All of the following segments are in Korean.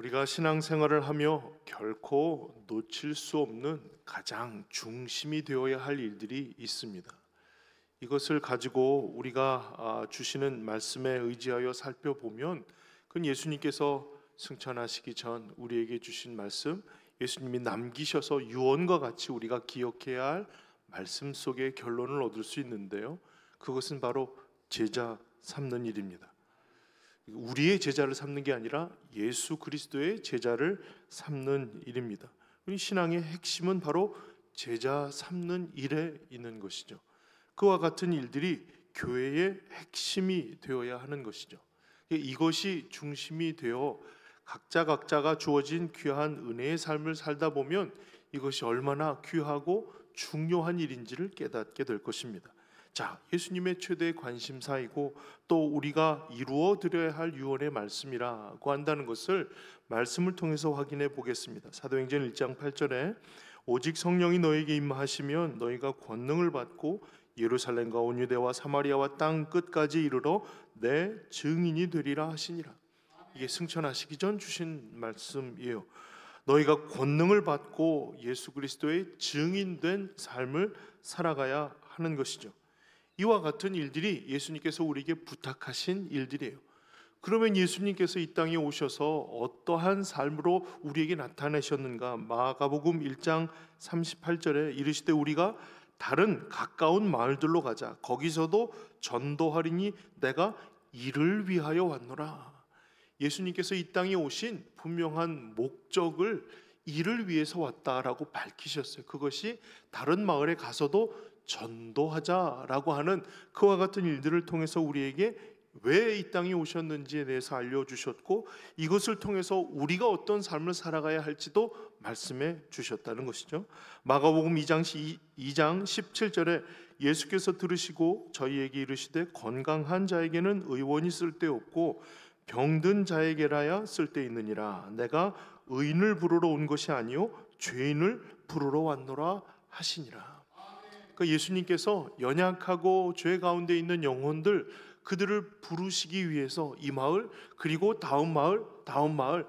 우리가 신앙생활을 하며 결코 놓칠 수 없는 가장 중심이 되어야 할 일들이 있습니다. 이것을 가지고 우리가 주시는 말씀에 의지하여 살펴보면 그건 예수님께서 승천하시기 전 우리에게 주신 말씀, 예수님이 남기셔서 유언과 같이 우리가 기억해야 할 말씀 속의 결론을 얻을 수 있는데요, 그것은 바로 제자 삼는 일입니다. 우리의 제자를 삼는 게 아니라 예수 그리스도의 제자를 삼는 일입니다. 우리 신앙의 핵심은 바로 제자 삼는 일에 있는 것이죠. 그와 같은 일들이 교회의 핵심이 되어야 하는 것이죠. 이것이 중심이 되어 각자가 주어진 귀한 은혜의 삶을 살다 보면 이것이 얼마나 귀하고 중요한 일인지를 깨닫게 될 것입니다. 자, 예수님의 최대 관심사이고 또 우리가 이루어 드려야 할 유언의 말씀이라고 한다는 것을 말씀을 통해서 확인해 보겠습니다. 사도행전 1장 8절에 오직 성령이 너에게 임하시면 너희가 권능을 받고 예루살렘과 온 유대와 사마리아와 땅 끝까지 이르러 내 증인이 되리라 하시니라. 이게 승천하시기 전 주신 말씀이에요. 너희가 권능을 받고 예수 그리스도의 증인된 삶을 살아가야 하는 것이죠. 이와 같은 일들이 예수님께서 우리에게 부탁하신 일들이에요. 그러면 예수님께서 이 땅에 오셔서 어떠한 삶으로 우리에게 나타내셨는가? 마가복음 1장 38절에 이르시되 우리가 다른 가까운 마을들로 가자. 거기서도 전도하리니 내가 이를 위하여 왔노라. 예수님께서 이 땅에 오신 분명한 목적을 이를 위해서 왔다라고 밝히셨어요. 그것이 다른 마을에 가서도 전도하자라고 하는 그와 같은 일들을 통해서 우리에게 왜 이 땅에 오셨는지에 대해서 알려주셨고, 이것을 통해서 우리가 어떤 삶을 살아가야 할지도 말씀해 주셨다는 것이죠. 마가복음 2장 17절에 예수께서 들으시고 저희에게 이르시되 건강한 자에게는 의원이 쓸데없고 병든 자에게라야 쓸데있느니라. 내가 의인을 부르러 온 것이 아니요 죄인을 부르러 왔노라 하시니라. 그 예수님께서 연약하고 죄 가운데 있는 영혼들, 그들을 부르시기 위해서 이 마을 그리고 다음 마을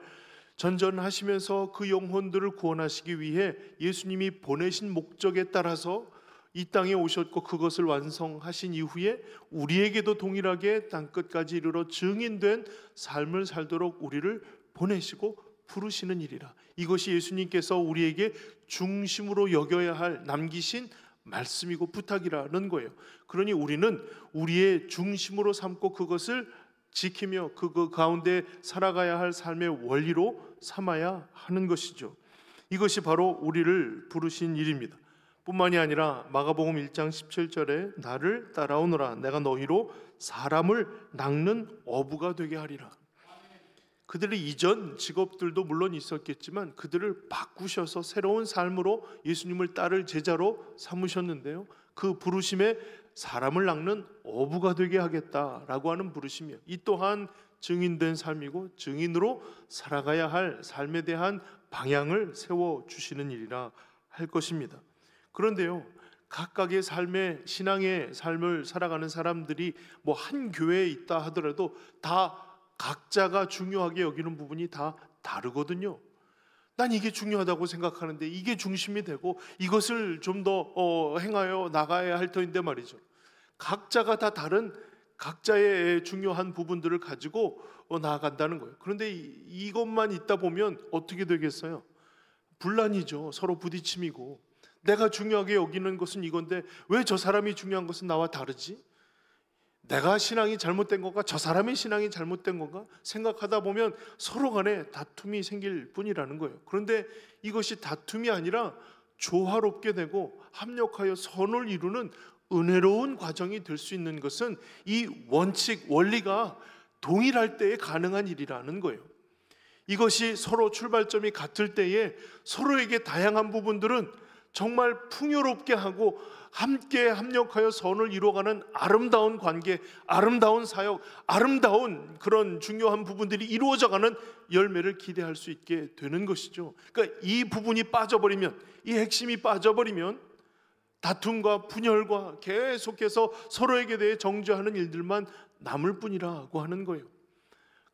전전하시면서 그 영혼들을 구원하시기 위해 예수님이 보내신 목적에 따라서 이 땅에 오셨고 그것을 완성하신 이후에 우리에게도 동일하게 땅끝까지 이르러 증인된 삶을 살도록 우리를 보내시고 부르시는 일이라. 이것이 예수님께서 우리에게 중심으로 여겨야 할 남기신 말씀이고 부탁이라는 거예요. 그러니 우리는 우리의 중심으로 삼고 그것을 지키며 그 가운데 살아가야 할 삶의 원리로 삼아야 하는 것이죠. 이것이 바로 우리를 부르신 일입니다. 뿐만이 아니라 마가복음 1장 17절에 나를 따라오너라. 내가 너희로 사람을 낚는 어부가 되게 하리라. 그들의 이전 직업들도 물론 있었겠지만 그들을 바꾸셔서 새로운 삶으로 예수님을 따를 제자로 삼으셨는데요, 그 부르심에 사람을 낚는 어부가 되게 하겠다라고 하는 부르심이요, 이 또한 증인된 삶이고 증인으로 살아가야 할 삶에 대한 방향을 세워주시는 일이라 할 것입니다. 그런데요, 각각의 삶의 신앙의 삶을 살아가는 사람들이 뭐 한 교회에 있다 하더라도 다 각자가 중요하게 여기는 부분이 다 다르거든요. 난 이게 중요하다고 생각하는데 이게 중심이 되고 이것을 좀 더 행하여 나가야 할 터인데 말이죠. 각자가 다 다른 각자의 중요한 부분들을 가지고 나아간다는 거예요. 그런데 이것만 있다 보면 어떻게 되겠어요? 분란이죠. 서로 부딪힘이고, 내가 중요하게 여기는 것은 이건데 왜 저 사람이 중요한 것은 나와 다르지? 내가 신앙이 잘못된 건가? 저 사람의 신앙이 잘못된 건가? 생각하다 보면 서로 간에 다툼이 생길 뿐이라는 거예요. 그런데 이것이 다툼이 아니라 조화롭게 되고 합력하여 선을 이루는 은혜로운 과정이 될 수 있는 것은 이 원칙, 원리가 동일할 때에 가능한 일이라는 거예요. 이것이 서로 출발점이 같을 때에 서로에게 다양한 부분들은 정말 풍요롭게 하고 함께 합력하여 선을 이루어가는 아름다운 관계, 아름다운 사역, 아름다운 그런 중요한 부분들이 이루어져가는 열매를 기대할 수 있게 되는 것이죠. 그러니까 이 부분이 빠져버리면, 이 핵심이 빠져버리면 다툼과 분열과 계속해서 서로에게 대해 정죄하는 일들만 남을 뿐이라고 하는 거예요.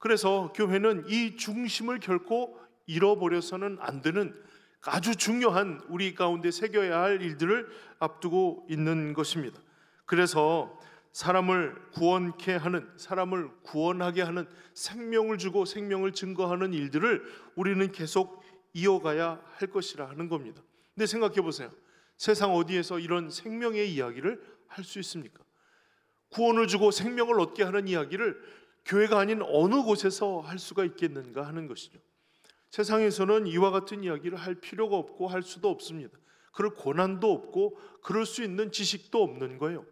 그래서 교회는 이 중심을 결코 잃어버려서는 안 되는 아주 중요한 우리 가운데 새겨야 할 일들을 앞두고 있는 것입니다. 그래서 사람을 구원케 하는, 사람을 구원하게 하는, 생명을 주고 생명을 증거하는 일들을 우리는 계속 이어가야 할 것이라 하는 겁니다. 근데 생각해 보세요. 세상 어디에서 이런 생명의 이야기를 할 수 있습니까? 구원을 주고 생명을 얻게 하는 이야기를 교회가 아닌 어느 곳에서 할 수가 있겠는가 하는 것이죠. 세상에서는 이와 같은 이야기를 할 필요가 없고 할 수도 없습니다. 그럴 권한도 없고 그럴 수 있는 지식도 없는 거예요.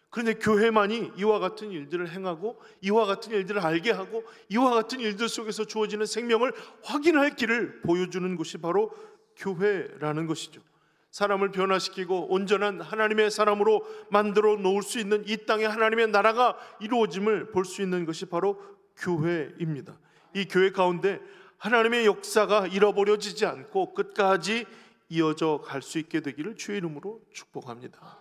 그런데 교회만이 이와 같은 일들을 행하고 이와 같은 일들을 알게 하고 이와 같은 일들 속에서 주어지는 생명을 확인할 길을 보여주는 곳이 바로 교회라는 것이죠. 사람을 변화시키고 온전한 하나님의 사람으로 만들어 놓을 수 있는 이 땅에 하나님의 나라가 이루어짐을 볼 수 있는 것이 바로 교회입니다. 이 교회 가운데 하나님의 역사가 잃어버려지지 않고 끝까지 이어져 갈 수 있게 되기를 주의 이름으로 축복합니다.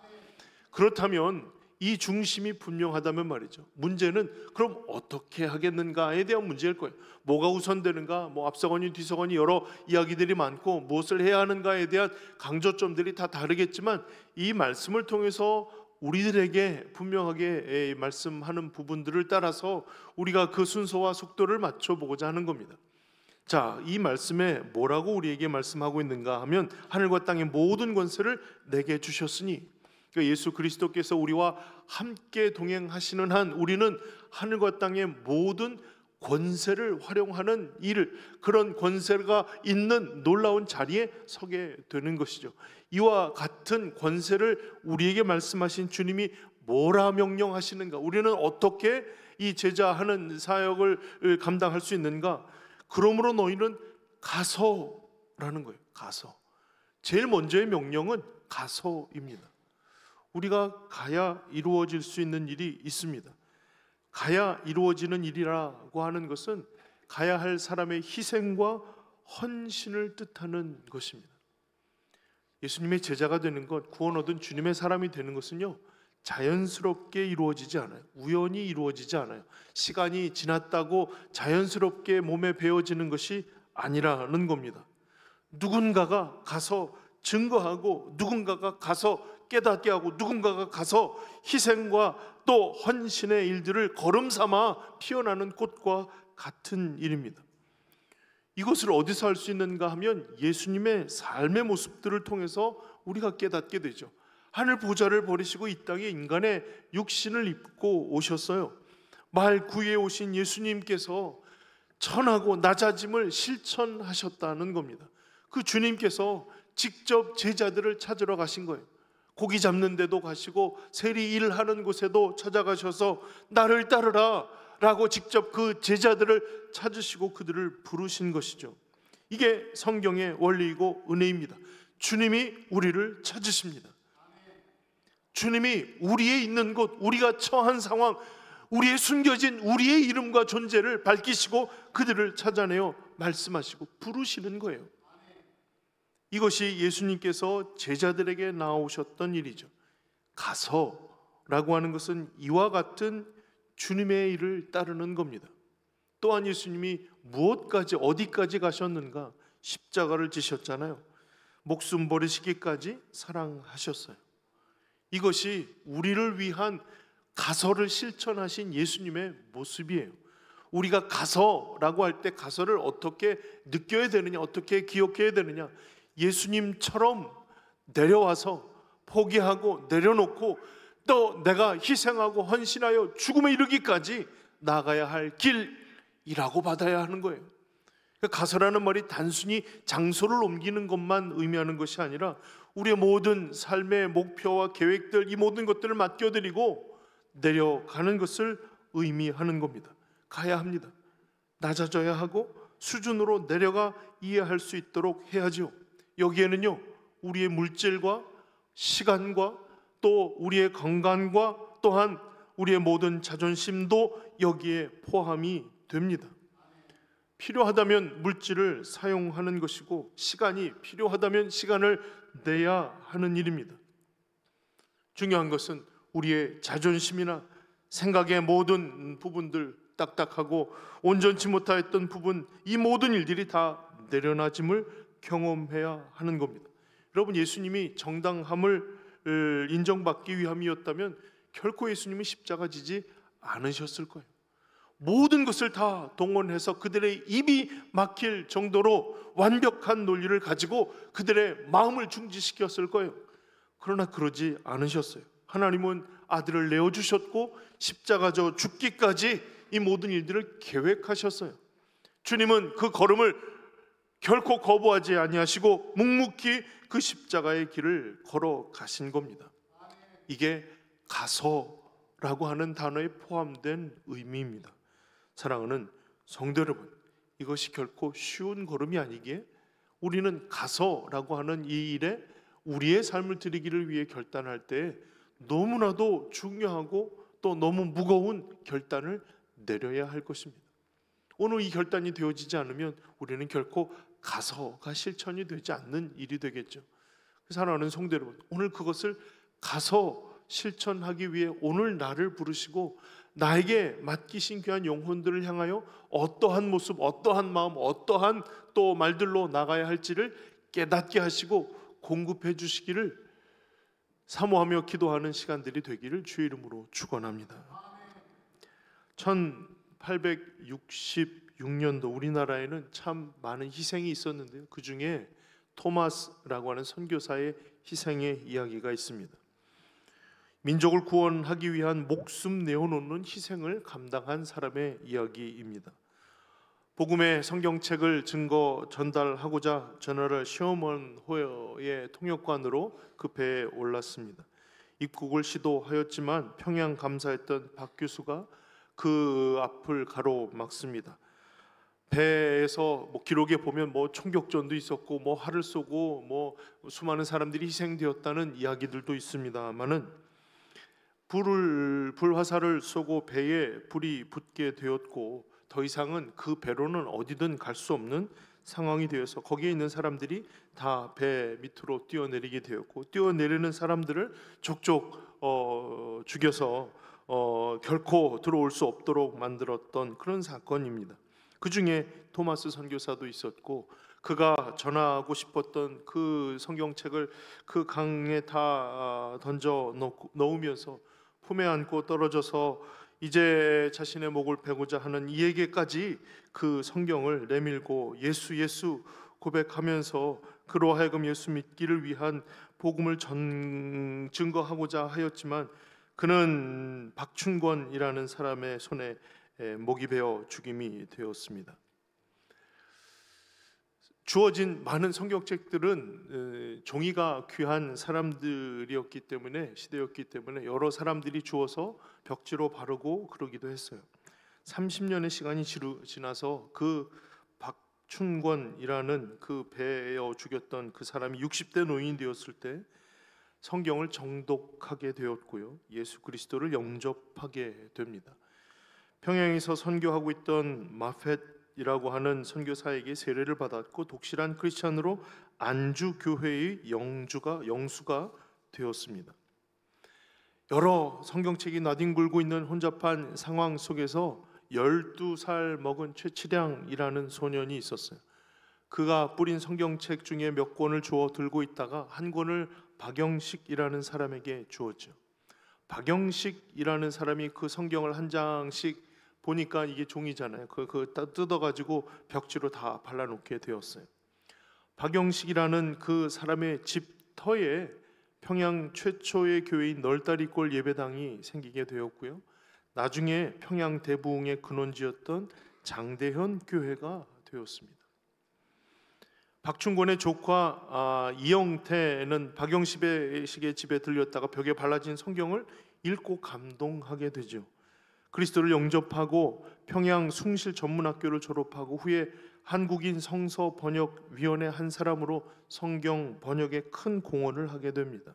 그렇다면 이 중심이 분명하다면 말이죠. 문제는 그럼 어떻게 하겠는가에 대한 문제일 거예요. 뭐가 우선되는가, 앞서거니 뒤서거니 여러 이야기들이 많고 무엇을 해야 하는가에 대한 강조점들이 다 다르겠지만 이 말씀을 통해서 우리들에게 분명하게 말씀하는 부분들을 따라서 우리가 그 순서와 속도를 맞춰보고자 하는 겁니다. 자, 이 말씀에 뭐라고 우리에게 말씀하고 있는가 하면 하늘과 땅의 모든 권세를 내게 주셨으니, 그러니까 예수 그리스도께서 우리와 함께 동행하시는 한 우리는 하늘과 땅의 모든 권세를 활용하는 일을, 그런 권세가 있는 놀라운 자리에 서게 되는 것이죠. 이와 같은 권세를 우리에게 말씀하신 주님이 뭐라 명령하시는가, 우리는 어떻게 이 제자하는 사역을 감당할 수 있는가. 그러므로 너희는 가서라는 거예요. 가서. 제일 먼저의 명령은 가서입니다. 우리가 가야 이루어질 수 있는 일이 있습니다. 가야 이루어지는 일이라고 하는 것은 가야 할 사람의 희생과 헌신을 뜻하는 것입니다. 예수님의 제자가 되는 것, 구원 얻은 주님의 사람이 되는 것은요, 자연스럽게 이루어지지 않아요. 우연히 이루어지지 않아요. 시간이 지났다고 자연스럽게 몸에 배어지는 것이 아니라는 겁니다. 누군가가 가서 증거하고, 누군가가 가서 깨닫게 하고, 누군가가 가서 희생과 또 헌신의 일들을 걸음삼아 피어나는 꽃과 같은 일입니다. 이것을 어디서 할 수 있는가 하면 예수님의 삶의 모습들을 통해서 우리가 깨닫게 되죠. 하늘 보좌를 버리시고 이 땅에 인간의 육신을 입고 오셨어요. 말 구유에 오신 예수님께서 천하고 낮아짐을 실천하셨다는 겁니다. 그 주님께서 직접 제자들을 찾으러 가신 거예요. 고기 잡는 데도 가시고 세리 일하는 곳에도 찾아가셔서 나를 따르라 라고 직접 그 제자들을 찾으시고 그들을 부르신 것이죠. 이게 성경의 원리이고 은혜입니다. 주님이 우리를 찾으십니다. 주님이 우리의 있는 곳, 우리가 처한 상황, 우리의 숨겨진 우리의 이름과 존재를 밝히시고 그들을 찾아내어 말씀하시고 부르시는 거예요. 이것이 예수님께서 제자들에게 나오셨던 일이죠. 가서라고 하는 것은 이와 같은 주님의 일을 따르는 겁니다. 또한 예수님이 무엇까지 어디까지 가셨는가? 십자가를 지셨잖아요. 목숨 버리시기까지 사랑하셨어요. 이것이 우리를 위한 가서를 실천하신 예수님의 모습이에요. 우리가 가서라고 할 때 가서를 어떻게 느껴야 되느냐, 어떻게 기억해야 되느냐, 예수님처럼 내려와서 포기하고 내려놓고 또 내가 희생하고 헌신하여 죽음에 이르기까지 나가야 할 길이라고 받아야 하는 거예요. 가서라는 말이 단순히 장소를 옮기는 것만 의미하는 것이 아니라 우리의 모든 삶의 목표와 계획들, 이 모든 것들을 맡겨드리고 내려가는 것을 의미하는 겁니다. 가야 합니다. 낮아져야 하고 수준으로 내려가 이해할 수 있도록 해야죠. 여기에는요, 우리의 물질과 시간과 또 우리의 건강과 또한 우리의 모든 자존심도 여기에 포함이 됩니다. 필요하다면 물질을 사용하는 것이고 시간이 필요하다면 시간을 내야 하는 일입니다. 중요한 것은 우리의 자존심이나 생각의 모든 부분들, 딱딱하고 온전치 못하였던 부분, 이 모든 일들이 다 내려놔짐을 경험해야 하는 겁니다. 여러분, 예수님이 정당함을 인정받기 위함이었다면 결코 예수님은 십자가 지지 않으셨을 거예요. 모든 것을 다 동원해서 그들의 입이 막힐 정도로 완벽한 논리를 가지고 그들의 마음을 중지시켰을 거예요. 그러나 그러지 않으셨어요. 하나님은 아들을 내어주셨고 십자가져 죽기까지 이 모든 일들을 계획하셨어요. 주님은 그 걸음을 결코 거부하지 아니하시고 묵묵히 그 십자가의 길을 걸어가신 겁니다. 이게 가서라고 하는 단어에 포함된 의미입니다. 사랑하는 성도 여러분, 이것이 결코 쉬운 걸음이 아니기에 우리는 가서라고 하는 이 일에 우리의 삶을 드리기를 위해 결단할 때 너무나도 중요하고 또 너무 무거운 결단을 내려야 할 것입니다. 오늘 이 결단이 되어지지 않으면 우리는 결코 가서가 실천이 되지 않는 일이 되겠죠. 사랑하는 성도 여러분, 오늘 그것을 가서 실천하기 위해 오늘 나를 부르시고 나에게 맡기신 귀한 영혼들을 향하여 어떠한 모습, 어떠한 마음, 어떠한 또 말들로 나가야 할지를 깨닫게 하시고 공급해 주시기를 사모하며 기도하는 시간들이 되기를 주의 이름으로 축원합니다. 1866년도 우리나라에는 참 많은 희생이 있었는데요, 그 중에 토마스라고 하는 선교사의 희생의 이야기가 있습니다. 민족을 구원하기 위한 목숨 내어놓는 희생을 감당한 사람의 이야기입니다. 복음의 성경책을 증거 전달하고자 전하를 셔먼 호여의 통역관으로 그 배에 올랐습니다. 입국을 시도하였지만 평양 감사했던 박 교수가 그 앞을 가로막습니다. 배에서 기록에 보면 총격전도 있었고 활을 쏘고 수많은 사람들이 희생되었다는 이야기들도 있습니다만은 불화살을 쏘고 배에 불이 붙게 되었고 더 이상은 그 배로는 어디든 갈 수 없는 상황이 되어서 거기에 있는 사람들이 다 배 밑으로 뛰어내리게 되었고 뛰어내리는 사람들을 족족 죽여서 결코 들어올 수 없도록 만들었던 그런 사건입니다. 그 중에 토마스 선교사도 있었고 그가 전하고 싶었던 그 성경책을 그 강에 다 던져 넣으면서 품에 안고 떨어져서 이제 자신의 목을 베고자 하는 이에게까지 그 성경을 내밀고 예수 예수 고백하면서 그로 하여금 예수 믿기를 위한 복음을 증거하고자 하였지만 그는 박춘권이라는 사람의 손에 목이 베어 죽임이 되었습니다. 주어진 많은 성경책들은 종이가 귀한 사람들이었기 때문에 시대였기 때문에 여러 사람들이 주어서 벽지로 바르고 그러기도 했어요. 30년의 시간이 지나서 그 박춘권이라는 그 베어 죽였던 그 사람이 60대 노인이 되었을 때 성경을 정독하게 되었고요, 예수 그리스도를 영접하게 됩니다. 평양에서 선교하고 있던 마펫이라고 하는 선교사에게 세례를 받았고 독실한 크리스찬으로 안주 교회의 영수가 되었습니다. 여러 성경책이 나뒹굴고 있는 혼잡한 상황 속에서 12살 먹은 최치량이라는 소년이 있었어요. 그가 뿌린 성경책 중에 몇 권을 주워 들고 있다가 한 권을 박영식이라는 사람에게 주었죠. 박영식이라는 사람이 그 성경을 한 장씩 보니까 이게 종이잖아요. 그거 뜯어가지고 벽지로 다 발라놓게 되었어요. 박영식이라는 그 사람의 집 터에 평양 최초의 교회인 널다리골 예배당이 생기게 되었고요, 나중에 평양 대부흥의 근원지였던 장대현 교회가 되었습니다. 박춘권의 조카 이영태는 박영식의 집에 들렸다가 벽에 발라진 성경을 읽고 감동하게 되죠. 그리스도를 영접하고 평양 숭실 전문학교를 졸업하고 후에 한국인 성서 번역위원회 한 사람으로 성경 번역에 큰 공헌을 하게 됩니다.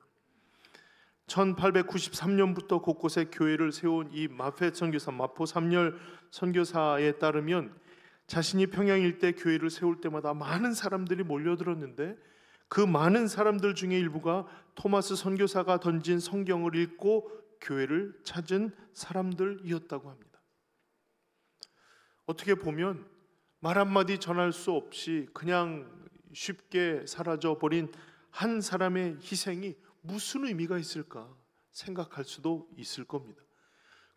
1893년부터 곳곳에 교회를 세운 이 마펫 선교사, 마포 삼열 선교사에 따르면 자신이 평양 일대 교회를 세울 때마다 많은 사람들이 몰려들었는데 그 많은 사람들 중에 일부가 토마스 선교사가 던진 성경을 읽고 교회를 찾은 사람들이었다고 합니다. 어떻게 보면 말 한마디 전할 수 없이 그냥 쉽게 사라져 버린 한 사람의 희생이 무슨 의미가 있을까 생각할 수도 있을 겁니다.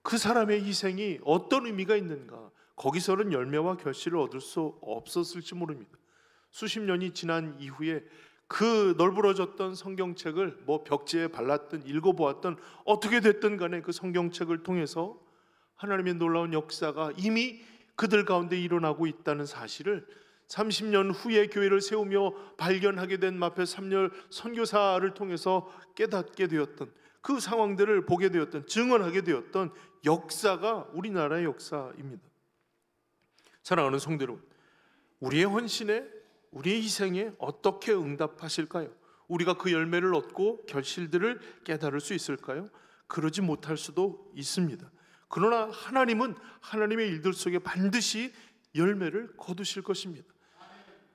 그 사람의 희생이 어떤 의미가 있는가, 거기서는 열매와 결실을 얻을 수 없었을지 모릅니다. 수십 년이 지난 이후에 그 널브러졌던 성경책을 벽지에 발랐든 읽어보았든 어떻게 됐든 간에 그 성경책을 통해서 하나님의 놀라운 역사가 이미 그들 가운데 일어나고 있다는 사실을 30년 후에 교회를 세우며 발견하게 된 마페 3년 선교사를 통해서 깨닫게 되었던, 그 상황들을 보게 되었던, 증언하게 되었던 역사가 우리나라의 역사입니다. 사랑하는 성도 여러분, 우리의 헌신에, 우리의 희생에 어떻게 응답하실까요? 우리가 그 열매를 얻고 결실들을 깨달을 수 있을까요? 그러지 못할 수도 있습니다. 그러나 하나님은 하나님의 일들 속에 반드시 열매를 거두실 것입니다.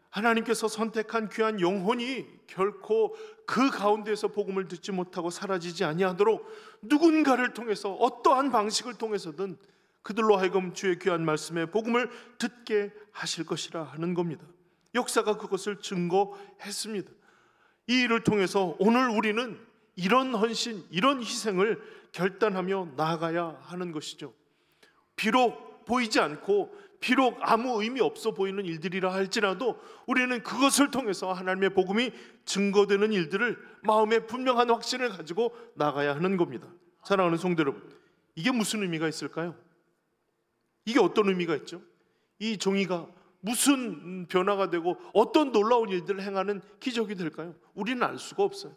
하나님께서 선택한 귀한 영혼이 결코 그 가운데서 복음을 듣지 못하고 사라지지 아니하도록 누군가를 통해서, 어떠한 방식을 통해서든 그들로 하여금 주의 귀한 말씀에 복음을 듣게 하실 것이라 하는 겁니다. 역사가 그것을 증거했습니다. 이 일을 통해서 오늘 우리는 이런 헌신, 이런 희생을 결단하며 나아가야 하는 것이죠. 비록 보이지 않고 비록 아무 의미 없어 보이는 일들이라 할지라도 우리는 그것을 통해서 하나님의 복음이 증거되는 일들을 마음에 분명한 확신을 가지고 나가야 하는 겁니다. 사랑하는 성도 여러분, 이게 무슨 의미가 있을까요? 이게 어떤 의미가 있죠? 이 종이가 무슨 변화가 되고 어떤 놀라운 일들을 행하는 기적이 될까요? 우리는 알 수가 없어요.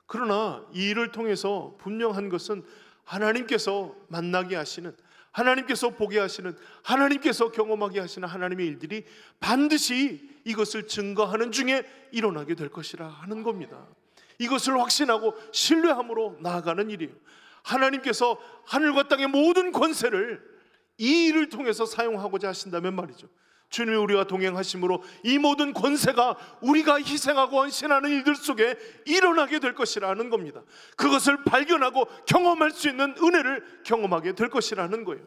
그러나 이 일을 통해서 분명한 것은 하나님께서 만나게 하시는, 하나님께서 보게 하시는, 하나님께서 경험하게 하시는 하나님의 일들이 반드시 이것을 증거하는 중에 일어나게 될 것이라 하는 겁니다. 이것을 확신하고 신뢰함으로 나아가는 일이에요. 하나님께서 하늘과 땅의 모든 권세를 이 일을 통해서 사용하고자 하신다면 말이죠, 주님이 우리와 동행하심으로 이 모든 권세가 우리가 희생하고 헌신하는 일들 속에 일어나게 될 것이라는 겁니다. 그것을 발견하고 경험할 수 있는 은혜를 경험하게 될 것이라는 거예요.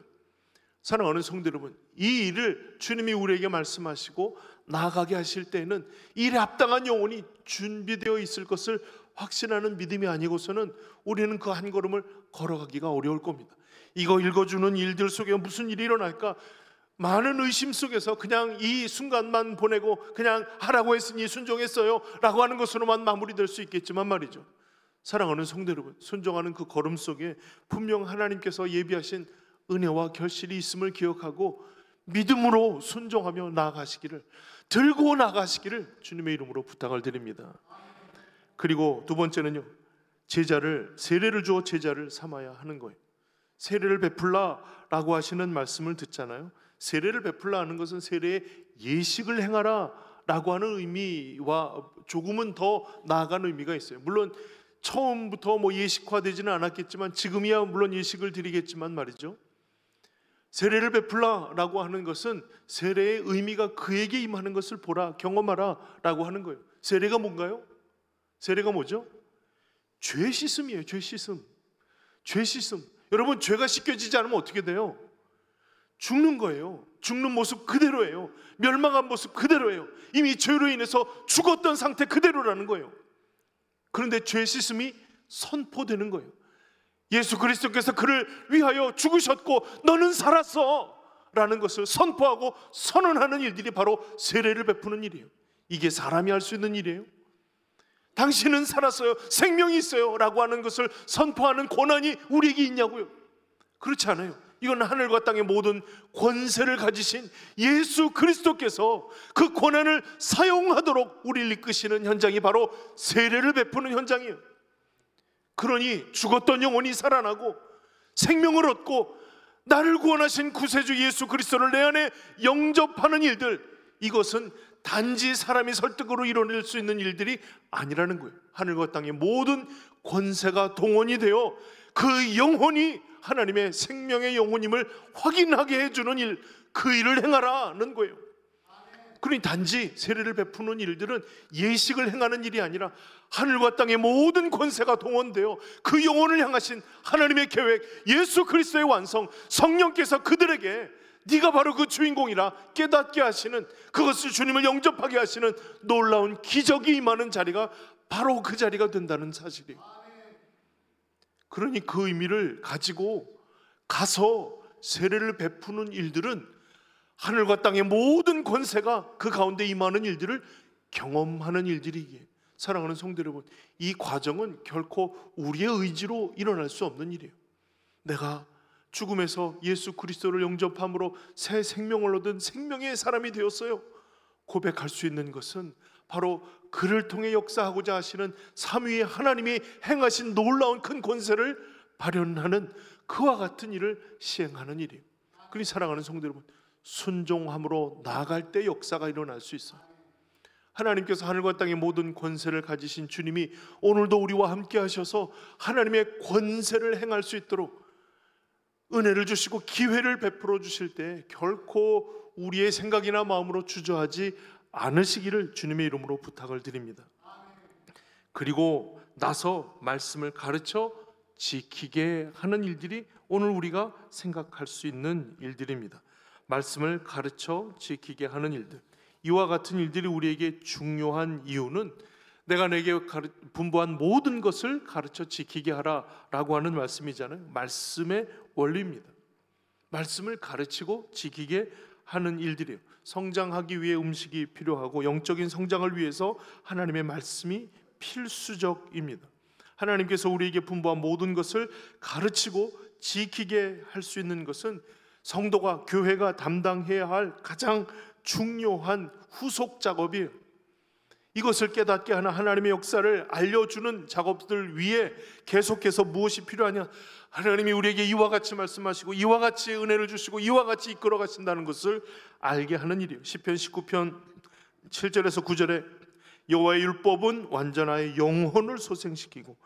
사랑하는 성도 여러분, 이 일을 주님이 우리에게 말씀하시고 나아가게 하실 때에는 일에 합당한 영혼이 준비되어 있을 것을 확신하는 믿음이 아니고서는 우리는 그 한 걸음을 걸어가기가 어려울 겁니다. 이거 읽어주는 일들 속에 무슨 일이 일어날까, 많은 의심 속에서 그냥 이 순간만 보내고 그냥 하라고 했으니 순종했어요 라고 하는 것으로만 마무리될 수 있겠지만 말이죠, 사랑하는 성도 여러분, 순종하는 그 걸음 속에 분명 하나님께서 예비하신 은혜와 결실이 있음을 기억하고 믿음으로 순종하며 나아가시기를, 들고 나가시기를 주님의 이름으로 부탁을 드립니다. 그리고 두 번째는요, 제자를, 세례를 주어 제자를 삼아야 하는 거예요. 세례를 베풀라라고 하시는 말씀을 듣잖아요. 세례를 베풀라 하는 것은 세례의 예식을 행하라 라고 하는 의미와 조금은 더 나아간 의미가 있어요. 물론 처음부터 예식화되지는 않았겠지만 지금이야 물론 예식을 드리겠지만 말이죠, 세례를 베풀라 라고 하는 것은 세례의 의미가 그에게 임하는 것을 보라, 경험하라 라고 하는 거예요. 세례가 뭔가요? 세례가 뭐죠? 죄 씻음이에요. 죄 씻음. 죄 씻음. 여러분, 죄가 씻겨지지 않으면 어떻게 돼요? 죽는 거예요. 죽는 모습 그대로예요. 멸망한 모습 그대로예요. 이미 죄로 인해서 죽었던 상태 그대로라는 거예요. 그런데 죄 씻음이 선포되는 거예요. 예수 그리스도께서 그를 위하여 죽으셨고 너는 살았어 라는 것을 선포하고 선언하는 일들이 바로 세례를 베푸는 일이에요. 이게 사람이 할 수 있는 일이에요? 당신은 살았어요, 생명이 있어요 라고 하는 것을 선포하는 권한이 우리에게 있냐고요? 그렇지 않아요. 이건 하늘과 땅의 모든 권세를 가지신 예수 그리스도께서 그 권한을 사용하도록 우리를 이끄시는 현장이 바로 세례를 베푸는 현장이에요. 그러니 죽었던 영혼이 살아나고 생명을 얻고 나를 구원하신 구세주 예수 그리스도를 내 안에 영접하는 일들, 이것은 단지 사람이 설득으로 이뤄낼 수 있는 일들이 아니라는 거예요. 하늘과 땅의 모든 권세가 동원이 되어 그 영혼이 하나님의 생명의 영혼임을 확인하게 해주는 일, 그 일을 행하라는 거예요. 그러니 단지 세례를 베푸는 일들은 예식을 행하는 일이 아니라 하늘과 땅의 모든 권세가 동원되어 그 영혼을 향하신 하나님의 계획, 예수 그리스도의 완성, 성령께서 그들에게 네가 바로 그 주인공이라 깨닫게 하시는, 그것을 주님을 영접하게 하시는 놀라운 기적이 임하는 자리가 바로 그 자리가 된다는 사실이에요. 그러니 그 의미를 가지고 가서 세례를 베푸는 일들은 하늘과 땅의 모든 권세가 그 가운데 임하는 일들을 경험하는 일들이기에, 사랑하는 성도 여러분, 이 과정은 결코 우리의 의지로 일어날 수 없는 일이에요. 내가 죽음에서 예수 그리스도를 영접함으로 새 생명을 얻은 생명의 사람이 되었어요, 고백할 수 있는 것은 바로 그를 통해 역사하고자 하시는 삼위의 하나님이 행하신 놀라운 큰 권세를 발현하는 그와 같은 일을 시행하는 일이에요. 그러니 사랑하는 성도 여러분, 순종함으로 나아갈 때 역사가 일어날 수 있어요. 하나님께서 하늘과 땅의 모든 권세를 가지신 주님이 오늘도 우리와 함께 하셔서 하나님의 권세를 행할 수 있도록 은혜를 주시고 기회를 베풀어 주실 때 결코 우리의 생각이나 마음으로 주저하지 않으시기를 주님의 이름으로 부탁을 드립니다. 그리고 나서 말씀을 가르쳐 지키게 하는 일들이 오늘 우리가 생각할 수 있는 일들입니다. 말씀을 가르쳐 지키게 하는 일들, 이와 같은 일들이 우리에게 중요한 이유는 내가 내게 분부한 모든 것을 가르쳐 지키게 하라라고 하는 말씀이잖아요. 말씀의 원리입니다. 말씀을 가르치고 지키게 하는 일들이에요. 성장하기 위해 음식이 필요하고 영적인 성장을 위해서 하나님의 말씀이 필수적입니다. 하나님께서 우리에게 분부한 모든 것을 가르치고 지키게 할 수 있는 것은 성도가, 교회가 담당해야 할 가장 중요한 후속 작업이에요. 이것을 깨닫게 하는 하나님의 역사를 알려주는 작업들 위에 계속해서 무엇이 필요하냐, 하나님이 우리에게 이와 같이 말씀하시고 이와 같이 은혜를 주시고 이와 같이 이끌어 가신다는 것을 알게 하는 일이에요. 시편 19편 7절에서 9절에 여호와의 율법은 완전하여 영혼을 소생시키고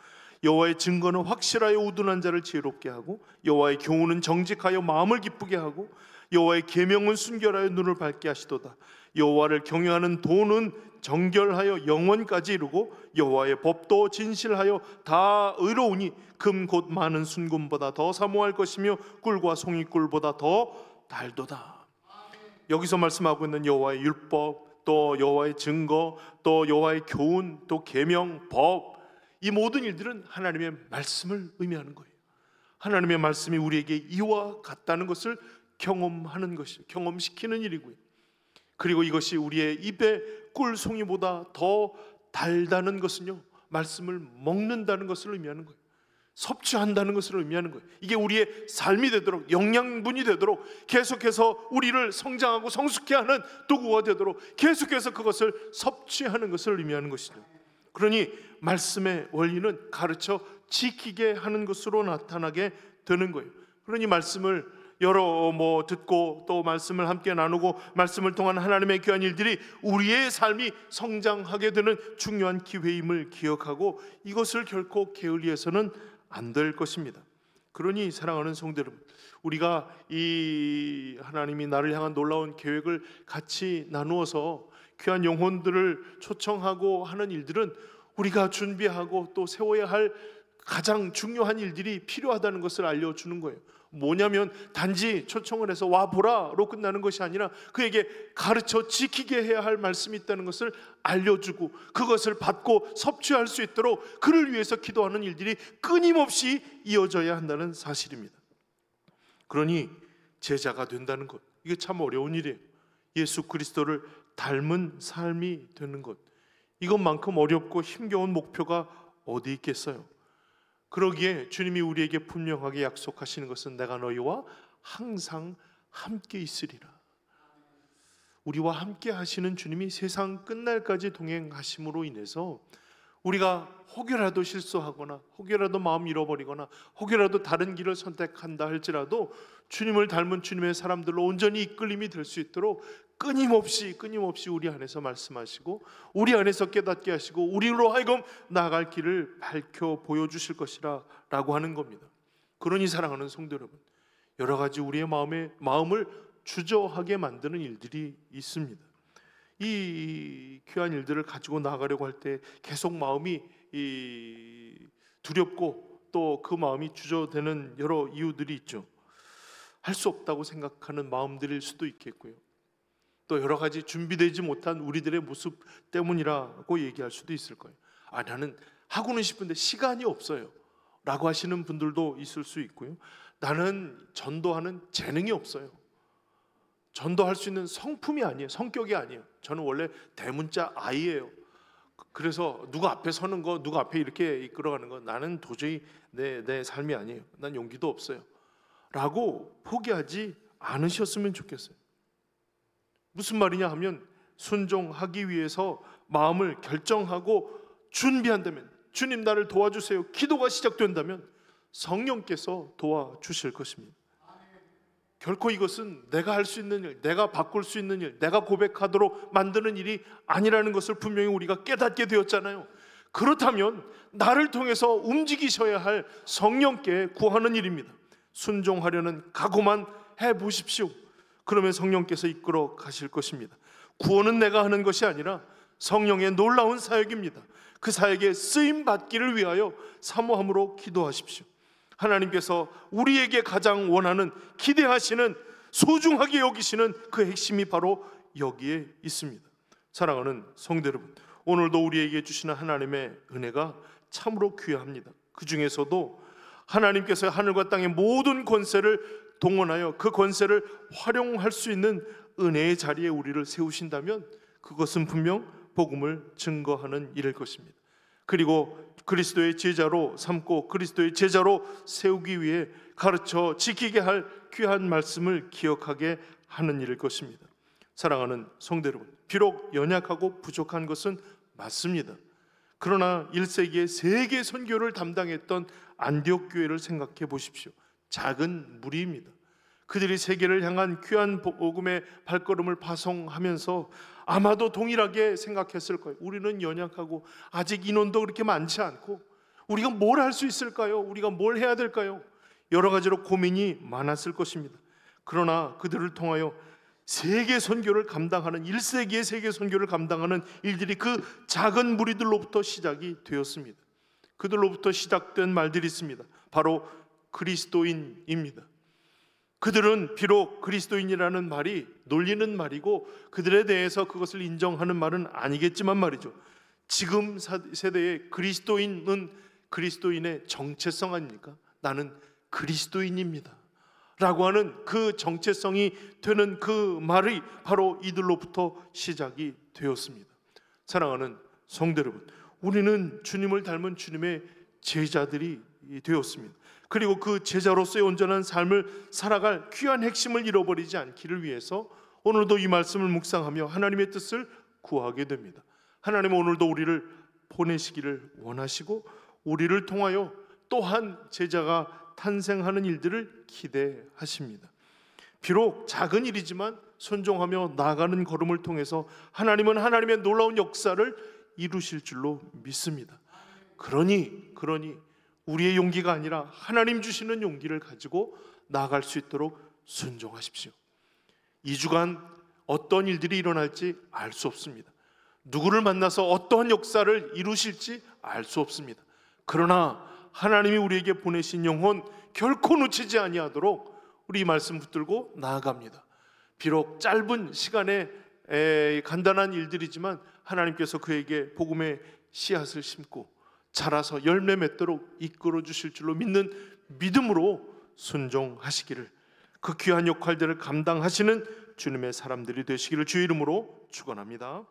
여호와의 증거는 확실하여 우둔한 자를 지혜롭게 하고 여호와의 교훈은 정직하여 마음을 기쁘게 하고 여호와의 계명은 순결하여 눈을 밝게 하시도다. 여호와를 경외하는 도는 정결하여 영원까지 이루고 여호와의 법도 진실하여 다 의로우니 금 곧 많은 순금보다 더 사모할 것이며 꿀과 송이꿀보다 더 달도다. 여기서 말씀하고 있는 여호와의 율법, 또 여호와의 증거, 또 여호와의 교훈, 또 계명, 법, 이 모든 일들은 하나님의 말씀을 의미하는 거예요. 하나님의 말씀이 우리에게 이와 같다는 것을 경험하는 것이, 경험시키는 일이고요. 그리고 이것이 우리의 입에 꿀송이보다 더 달다는 것은요, 말씀을 먹는다는 것을 의미하는 거예요. 섭취한다는 것을 의미하는 거예요. 이게 우리의 삶이 되도록, 영양분이 되도록, 계속해서 우리를 성장하고 성숙케 하는 도구가 되도록 계속해서 그것을 섭취하는 것을 의미하는 것이죠. 그러니 말씀의 원리는 가르쳐 지키게 하는 것으로 나타나게 되는 거예요. 그러니 말씀을 여러 듣고 또 말씀을 함께 나누고 말씀을 통한 하나님의 귀한 일들이 우리의 삶이 성장하게 되는 중요한 기회임을 기억하고 이것을 결코 게을리해서는 안 될 것입니다. 그러니 사랑하는 성도 여러분, 우리가 이 하나님이 나를 향한 놀라운 계획을 같이 나누어서 귀한 영혼들을 초청하고 하는 일들은 우리가 준비하고 또 세워야 할 가장 중요한 일들이 필요하다는 것을 알려주는 거예요. 뭐냐면 단지 초청을 해서 와보라로 끝나는 것이 아니라 그에게 가르쳐 지키게 해야 할 말씀이 있다는 것을 알려주고 그것을 받고 섭취할 수 있도록 그를 위해서 기도하는 일들이 끊임없이 이어져야 한다는 사실입니다. 그러니 제자가 된다는 것, 이게 참 어려운 일이에요. 예수 그리스도를 닮은 삶이 되는 것, 이것만큼 어렵고 힘겨운 목표가 어디 있겠어요? 그러기에 주님이 우리에게 분명하게 약속하시는 것은 내가 너희와 항상 함께 있으리라. 우리와 함께 하시는 주님이 세상 끝날까지 동행하심으로 인해서 우리가 혹여라도 실수하거나 혹여라도 마음 잃어버리거나 혹여라도 다른 길을 선택한다 할지라도 주님을 닮은 주님의 사람들로 온전히 이끌림이 될 수 있도록 끊임없이 우리 안에서 말씀하시고 우리 안에서 깨닫게 하시고 우리로 하여금 나아갈 길을 밝혀 보여주실 것이라 라고 하는 겁니다. 그러니 사랑하는 성도 여러분, 여러 가지 우리의 마음을 주저하게 만드는 일들이 있습니다. 이 귀한 일들을 가지고 나가려고 할 때 계속 마음이 두렵고 또 그 마음이 주저되는 여러 이유들이 있죠. 할 수 없다고 생각하는 마음들일 수도 있겠고요. 또 여러 가지 준비되지 못한 우리들의 모습 때문이라고 얘기할 수도 있을 거예요. 나는 하고는 싶은데 시간이 없어요 라고 하시는 분들도 있을 수 있고요. 나는 전도하는 재능이 없어요. 전도할 수 있는 성품이 아니에요. 성격이 아니에요. 저는 원래 대문자 아이예요. 그래서 누가 앞에 서는 거, 누가 앞에 이렇게 이끌어가는 거, 나는 도저히 내 삶이 아니에요. 난 용기도 없어요 라고 포기하지 않으셨으면 좋겠어요. 무슨 말이냐 하면, 순종하기 위해서 마음을 결정하고 준비한다면, 주님 나를 도와주세요 기도가 시작된다면 성령께서 도와주실 것입니다. 결코 이것은 내가 할 수 있는 일, 내가 바꿀 수 있는 일, 내가 고백하도록 만드는 일이 아니라는 것을 분명히 우리가 깨닫게 되었잖아요. 그렇다면 나를 통해서 움직이셔야 할 성령께 구하는 일입니다. 순종하려는 각오만 해보십시오. 그러면 성령께서 이끌어 가실 것입니다. 구원은 내가 하는 것이 아니라 성령의 놀라운 사역입니다. 그 사역에 쓰임 받기를 위하여 사모함으로 기도하십시오. 하나님께서 우리에게 가장 원하는, 기대하시는, 소중하게 여기시는 그 핵심이 바로 여기에 있습니다. 사랑하는 성도 여러분, 오늘도 우리에게 주시는 하나님의 은혜가 참으로 귀합니다. 그 중에서도 하나님께서 하늘과 땅의 모든 권세를 동원하여 그 권세를 활용할 수 있는 은혜의 자리에 우리를 세우신다면 그것은 분명 복음을 증거하는 일일 것입니다. 그리고 그리스도의 제자로 삼고 그리스도의 제자로 세우기 위해 가르쳐 지키게 할 귀한 말씀을 기억하게 하는 일일 것입니다. 사랑하는 성도 여러분, 비록 연약하고 부족한 것은 맞습니다. 그러나 1세기에 세계 선교를 담당했던 안디옥 교회를 생각해 보십시오. 작은 무리입니다. 그들이 세계를 향한 귀한 복음의 발걸음을 파송하면서 아마도 동일하게 생각했을 거예요. 우리는 연약하고 아직 인원도 그렇게 많지 않고 우리가 뭘 할 수 있을까요? 우리가 뭘 해야 될까요? 여러 가지로 고민이 많았을 것입니다. 그러나 그들을 통하여 세계 선교를 감당하는, 1세기의 세계 선교를 감당하는 일들이 그 작은 무리들로부터 시작이 되었습니다. 그들로부터 시작된 말들이 있습니다. 바로 그리스도인입니다. 그들은 비록 그리스도인이라는 말이 놀리는 말이고 그들에 대해서 그것을 인정하는 말은 아니겠지만 말이죠, 지금 세대의 그리스도인은 그리스도인의 정체성 아닙니까? 나는 그리스도인입니다 라고 하는 그 정체성이 되는 그 말이 바로 이들로부터 시작이 되었습니다. 사랑하는 성도 여러분, 우리는 주님을 닮은 주님의 제자들이 되었습니다. 그리고 그 제자로서의 온전한 삶을 살아갈 귀한 핵심을 잃어버리지 않기를 위해서 오늘도 이 말씀을 묵상하며 하나님의 뜻을 구하게 됩니다. 하나님은 오늘도 우리를 보내시기를 원하시고 우리를 통하여 또한 제자가 탄생하는 일들을 기대하십니다. 비록 작은 일이지만 순종하며 나아가는 걸음을 통해서 하나님은 하나님의 놀라운 역사를 이루실 줄로 믿습니다. 그러니 우리의 용기가 아니라 하나님 주시는 용기를 가지고 나아갈 수 있도록 순종하십시오. 2주간 어떤 일들이 일어날지 알 수 없습니다. 누구를 만나서 어떠한 역사를 이루실지 알 수 없습니다. 그러나 하나님이 우리에게 보내신 영혼 결코 놓치지 아니하도록 우리 이 말씀 붙들고 나아갑니다. 비록 짧은 시간에 간단한 일들이지만 하나님께서 그에게 복음의 씨앗을 심고 자라서 열매 맺도록 이끌어 주실 줄로 믿는 믿음으로 순종하시기를, 그 귀한 역할들을 감당하시는 주님의 사람들이 되시기를 주의 이름으로 축원합니다.